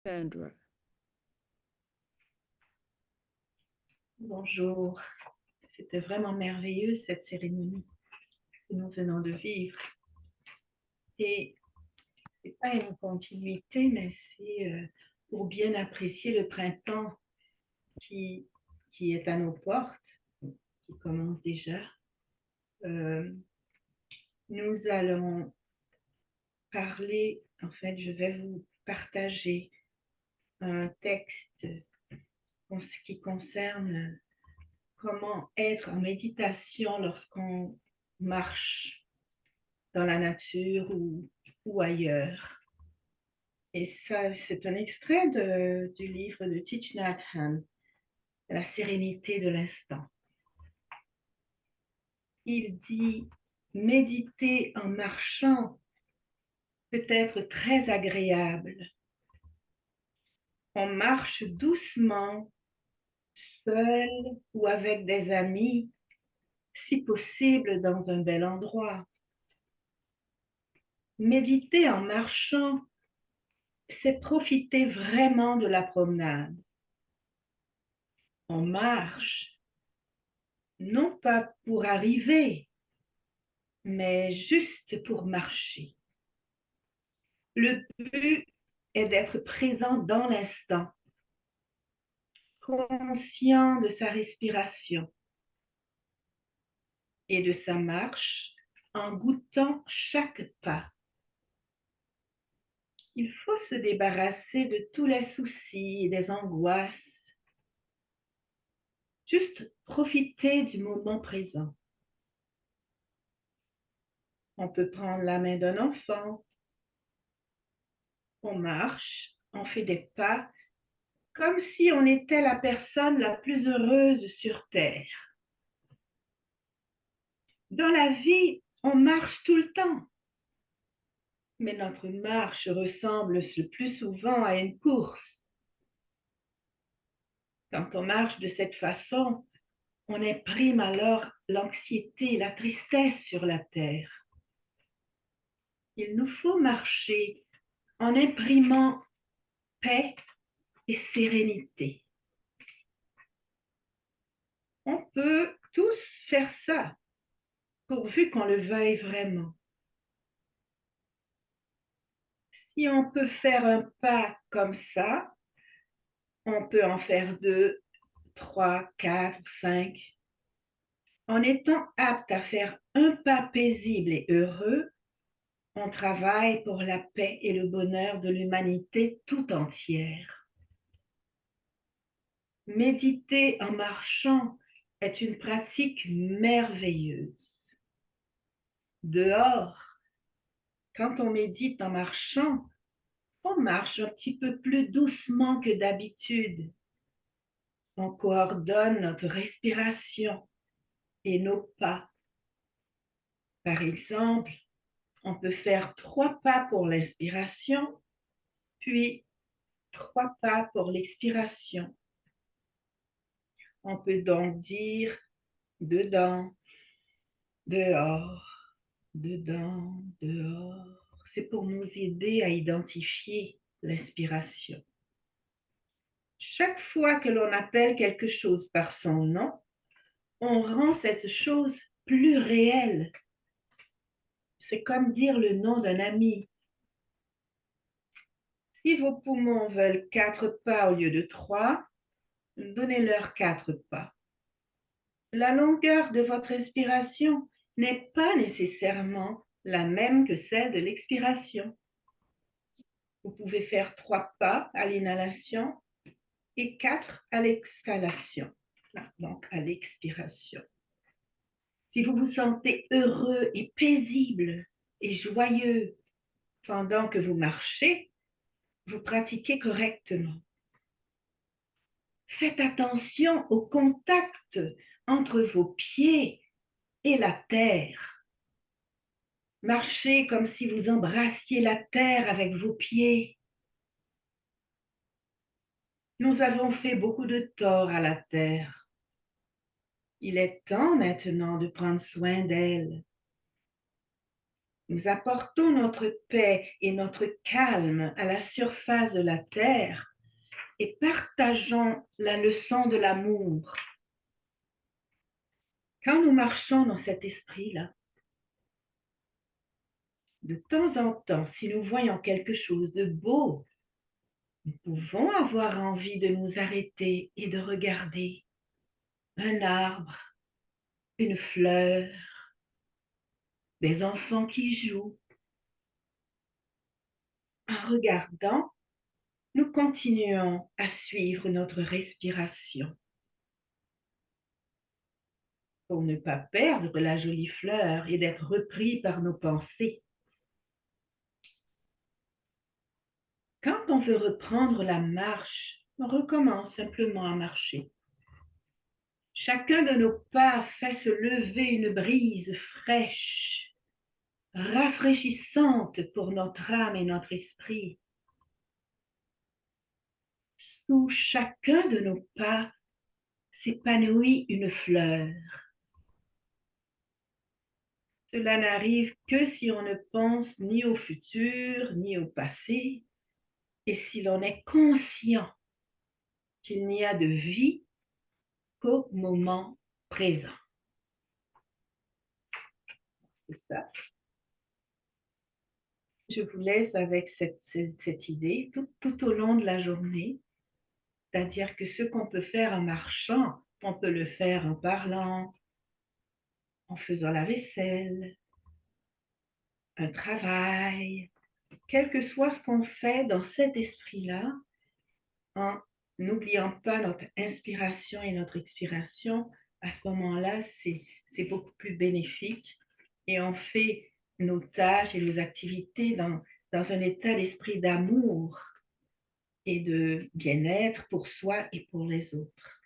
Sandra. Bonjour, c'était vraiment merveilleux cette cérémonie que nous venons de vivre. Et ce n'est pas une continuité, mais c'est pour bien apprécier le printemps qui, qui est à nos portes, qui commence déjà. Euh, nous allons parler, en fait, je vais vous partager un texte en ce qui concerne comment être en méditation lorsqu'on marche dans la nature ou ailleurs. Et ça, c'est un extrait du livre de Thich Nhat Hanh, La sérénité de l'instant. Il dit, méditer en marchant peut être très agréable. On marche doucement, seul ou avec des amis, si possible dans un bel endroit. Méditer en marchant, c'est profiter vraiment de la promenade. On marche, non pas pour arriver, mais juste pour marcher. Le but est d'être présent dans l'instant, conscient de sa respiration et de sa marche en goûtant chaque pas. Il faut se débarrasser de tous les soucis et des angoisses. Juste profiter du moment présent. On peut prendre la main d'un enfant. On marche, on fait des pas comme si on était la personne la plus heureuse sur Terre. Dans la vie, on marche tout le temps, mais notre marche ressemble le plus souvent à une course. Quand on marche de cette façon, on imprime alors l'anxiété, la tristesse sur la terre. Il nous faut marcher en imprimant paix et sérénité. On peut tous faire ça, pourvu qu'on le veuille vraiment. Si on peut faire un pas comme ça, on peut en faire 2, 3, 4, 5. En étant apte à faire un pas paisible et heureux, on travaille pour la paix et le bonheur de l'humanité tout entière. Méditer en marchant est une pratique merveilleuse. Dehors, quand on médite en marchant, on marche un petit peu plus doucement que d'habitude. On coordonne notre respiration et nos pas. Par exemple, on peut faire 3 pas pour l'inspiration, puis 3 pas pour l'expiration. On peut donc dire dedans, dehors, dedans, dehors. C'est pour nous aider à identifier l'inspiration. Chaque fois que l'on appelle quelque chose par son nom, on rend cette chose plus réelle. C'est comme dire le nom d'un ami. Si vos poumons veulent 4 pas au lieu de 3, donnez-leur 4 pas. La longueur de votre inspiration n'est pas nécessairement la même que celle de l'expiration. Vous pouvez faire 3 pas à l'inhalation et 4 à l'exhalation, donc à l'expiration. Si vous vous sentez heureux et paisible et joyeux pendant que vous marchez, vous pratiquez correctement. Faites attention au contact entre vos pieds et la terre. Marchez comme si vous embrassiez la terre avec vos pieds. Nous avons fait beaucoup de tort à la terre. Il est temps maintenant de prendre soin d'elle. Nous apportons notre paix et notre calme à la surface de la terre et partageons la leçon de l'amour. Quand nous marchons dans cet esprit-là, de temps en temps, si nous voyons quelque chose de beau, nous pouvons avoir envie de nous arrêter et de regarder un arbre, une fleur, des enfants qui jouent. En regardant, nous continuons à suivre notre respiration pour ne pas perdre la jolie fleur et d'être repris par nos pensées. Quand on veut reprendre la marche, on recommence simplement à marcher. Chacun de nos pas fait se lever une brise fraîche, rafraîchissante pour notre âme et notre esprit. Sous chacun de nos pas s'épanouit une fleur. Cela n'arrive que si on ne pense ni au futur ni au passé et si l'on est conscient qu'il n'y a de vie qu'au moment présent. C'est ça. Je vous laisse avec cette idée tout au long de la journée, c'est-à-dire que ce qu'on peut faire en marchant, on peut le faire en parlant, en faisant la vaisselle, un travail, quel que soit ce qu'on fait dans cet esprit-là, en n'oubliant pas notre inspiration et notre expiration, à ce moment-là, c'est beaucoup plus bénéfique et on fait nos tâches et nos activités dans un état d'esprit d'amour et de bien-être pour soi et pour les autres.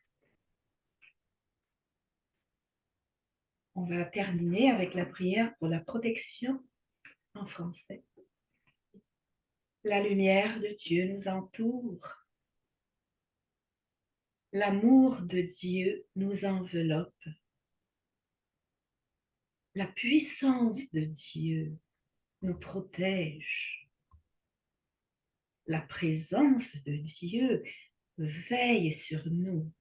On va terminer avec la prière pour la protection en français. La lumière de Dieu nous entoure. L'amour de Dieu nous enveloppe. La puissance de Dieu nous protège. La présence de Dieu veille sur nous.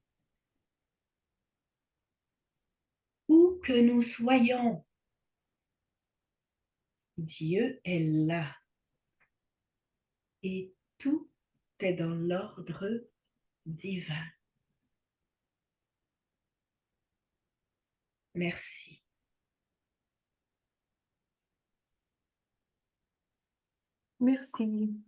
Où que nous soyons, Dieu est là. Et tout est dans l'ordre divin. Merci. Merci.